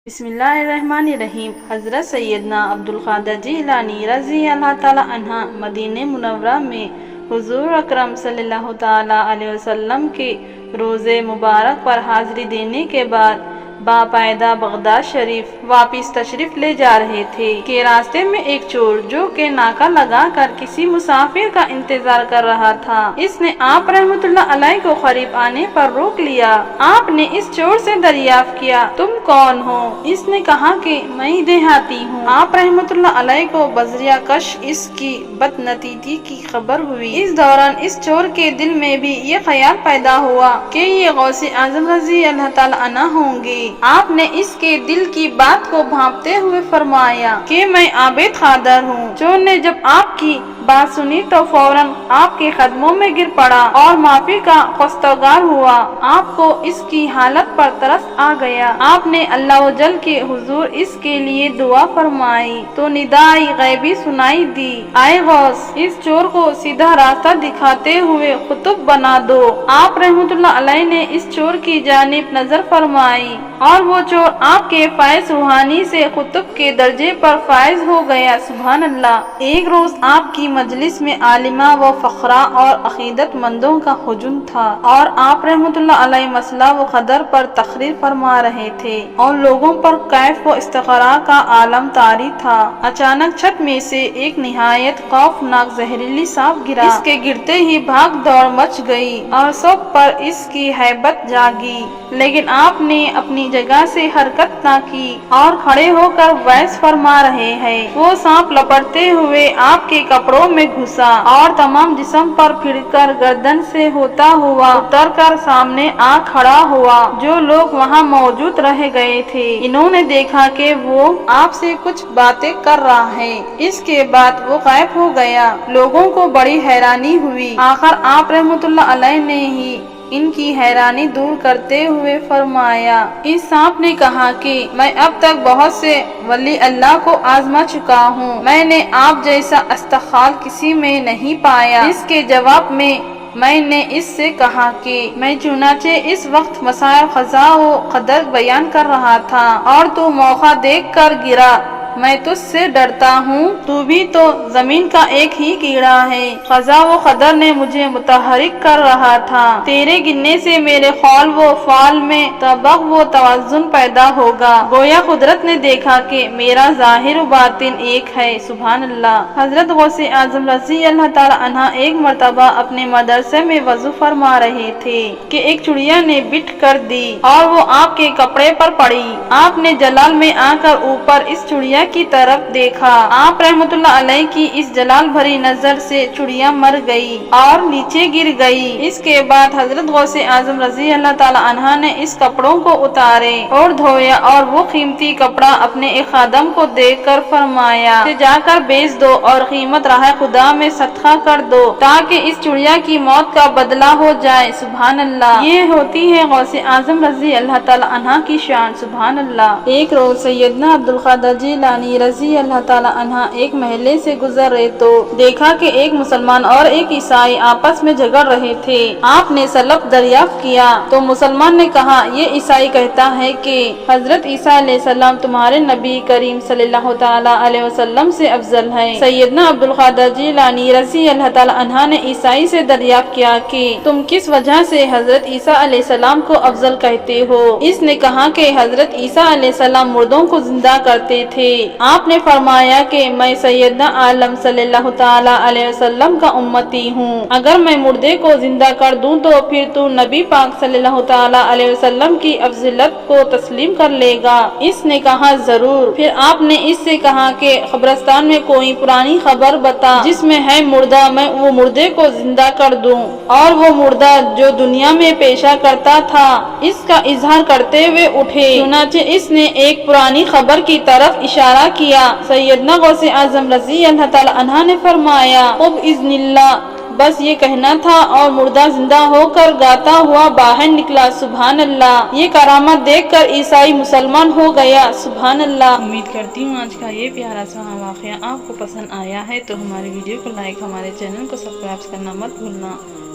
بسم اللہ الرحمن الرحیم۔ حضرت سیدنا عبدالقادر جیلانی رضی اللہ تعالیٰ عنہ مدینہ منورہ میں حضور اکرم صلی اللہ تعالیٰ علیہ وسلم کے روزے مبارک پر حاضری دینے کے بعد باقاعدہ بغداد شریف واپس تشریف لے جا رہے تھے کہ راستے میں ایک چور جو کہ ناکہ لگا کر کسی مسافر کا انتظار کر رہا تھا، اس نے آپ رحمت اللہ علیہ کو قریب آنے پر روک لیا۔ آپ نے اس چور سے دریافت کیا، تم کون ہو؟ اس نے کہا کہ میں دیہاتی ہوں۔ آپ رحمت اللہ علیہ کو بذریعہ کش اس کی بدنصیحتی کی خبر ہوئی۔ اس دوران اس چور کے دل میں بھی یہ خیال پیدا ہوا کہ یہ غوث اعظم رضی اللہ تعالیٰ عنہ ہوں گے۔ آپ نے اس کے دل کی بات کو بھانپتے ہوئے فرمایا کہ میں عابد قادر ہوں۔ چور نے جب آپ کی بات سنی تو فوراً آپ کے قدموں میں گر پڑا اور معافی کا خواستگار ہوا۔ آپ کو اس کی حالت پر ترس آ گیا۔ آپ نے اللہ جل کے حضور اس کے لیے دعا فرمائی تو ندائی غیبی سنائی دی، اے غوث، اس چور کو سیدھا راستہ دکھاتے ہوئے قطب بنا دو۔ آپ رحمت اللہ علیہ نے اس چور کی جانب نظر فرمائی اور وہ چور آپ کے فائز روحانی سے قطب کے درجے پر فائز ہو گیا۔ سبحان اللہ۔ ایک روز آپ کی مجلس میں عالمہ و فقراء اور عقیدت مندوں کا ہجوم تھا اور آپ رحمت اللہ علیہ مسئلہ و قدر پر تقریر فرما رہے تھے اور لوگوں پر کیف و استقرار کا عالم طاری تھا۔ اچانک چھت میں سے ایک نہایت خوفناک زہریلی سانپ گرا۔ اس کے گرتے ہی بھاگ دوڑ مچ گئی اور سب پر اس کی ہیبت جاگی، لیکن آپ نے اپنی جگہ سے حرکت نہ کی اور کھڑے ہو کر وعظ فرما رہے ہیں۔ وہ سانپ لپٹتے ہوئے آپ کے کپڑوں میں گھسا اور تمام جسم پر پھر کر گردن سے ہوتا ہوا اتر کر سامنے آ کھڑا ہوا۔ جو لوگ وہاں موجود رہ گئے تھے، انہوں نے دیکھا کہ وہ آپ سے کچھ باتیں کر رہا ہے، اس کے بعد وہ غائب ہو گیا۔ لوگوں کو بڑی حیرانی ہوئی۔ آخر آپ رحمت اللہ علیہ نے ہی ان کی حیرانی دور کرتے ہوئے فرمایا۔ اس سانپ نے کہا کہ میں اب تک بہت سے ولی اللہ کو آزما چکا ہوں، میں نے آپ جیسا استقال کسی میں نہیں پایا۔ اس کے جواب میں نے اس سے کہا کہ میں چنانچہ اس وقت مسائل قضا و قدر بیان کر رہا تھا اور تو موقع دیکھ کر گرا۔ میں تجھ سے ڈرتا ہوں، تو بھی تو زمین کا ایک ہی کیڑا ہے۔ قضا و قدر نے مجھے متحرک کر رہا تھا، تیرے گرنے سے میرے قول و فعل میں طبق و توازن پیدا ہوگا، گویا قدرت نے دیکھا کہ میرا ظاہر و باطن ایک ہے۔ سبحان اللہ۔ حضرت غوث اعظم رضی اللہ تعالیٰ عنہ ایک مرتبہ اپنے مدرسے میں وضو فرما رہے تھے کہ ایک چڑیا نے بٹ کر دی اور وہ آپ کے کپڑے پر پڑی۔ آپ نے جلال میں آ کر اوپر اس چڑیا کی طرف دیکھا۔ آپ رحمت اللہ علیہ کی اس جلال بھری نظر سے چڑیا مر گئی اور نیچے گر گئی۔ اس کے بعد حضرت غوث اعظم رضی اللہ تعالیٰ عنہ نے اس کپڑوں کو اتارے اور دھویا اور وہ قیمتی کپڑا اپنے ایک خادم کو دے کر فرمایا کہ جا کر بیچ دو اور قیمت راہ خدا میں صدقہ کر دو تاکہ اس چڑیا کی موت کا بدلہ ہو جائے۔ سبحان اللہ۔ یہ ہوتی ہے غوث اعظم رضی اللہ تعالیٰ عنہ کی شان۔ سبحان اللہ۔ ایک روز سیدنا عبدالقادر جیلانی رضی اللہ تعالیٰ عنہ ایک محلے سے گزر رہے تو دیکھا کہ ایک مسلمان اور ایک عیسائی آپس میں جھگڑ رہے تھے۔ آپ نے سلف دریافت کیا تو مسلمان نے کہا، یہ عیسائی کہتا ہے کہ حضرت عیسیٰ علیہ السلام تمہارے نبی کریم صلی اللہ تعالیٰ علیہ وسلم سے افضل ہے۔ سیدنا عبدالقادر جیلانی رضی اللہ تعالیٰ عنہ نے عیسائی سے دریافت کیا کہ تم کس وجہ سے حضرت عیسیٰ علیہ السلام کو افضل کہتے ہو؟ اس نے کہا کہ حضرت عیسیٰ علیہ السلام مردوں کو زندہ کرتے تھے۔ آپ نے فرمایا کہ میں سیدنا عالم صلی اللہ تعالیٰ علیہ وسلم کا امتی ہوں، اگر میں مردے کو زندہ کر دوں تو پھر تو نبی پاک صلی اللہ تعالیٰ علیہ وسلم کی افضلیت کو تسلیم کر لے گا؟ اس نے کہا ضرور۔ پھر آپ نے اس سے کہا کہ قبرستان میں کوئی پرانی خبر بتا جس میں ہے مردہ، میں وہ مردے کو زندہ کر دوں اور وہ مردہ جو دنیا میں پیشہ کرتا تھا اس کا اظہار کرتے ہوئے اٹھے۔ چنانچہ اس نے ایک پرانی خبر کی طرف اشارہ کیا۔ سیدنا غوث اعظم رضی اللہ تعالیٰ عنہ نے فرمایا، اب اذن اللہ، بس یہ کہنا تھا اور مردہ زندہ ہو کر گاتا ہوا باہر نکلا۔ سبحان اللہ۔ یہ کرامت دیکھ کر عیسائی مسلمان ہو گیا۔ سبحان اللہ۔ امید کرتی ہوں آج کا یہ پیارا سا واقعہ آپ کو پسند آیا ہے تو ہماری ویڈیو کو لائک، ہمارے چینل کو سبسکرائب کرنا مت بھولنا۔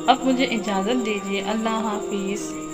اب مجھے اجازت دیجیے۔ اللہ حافظ۔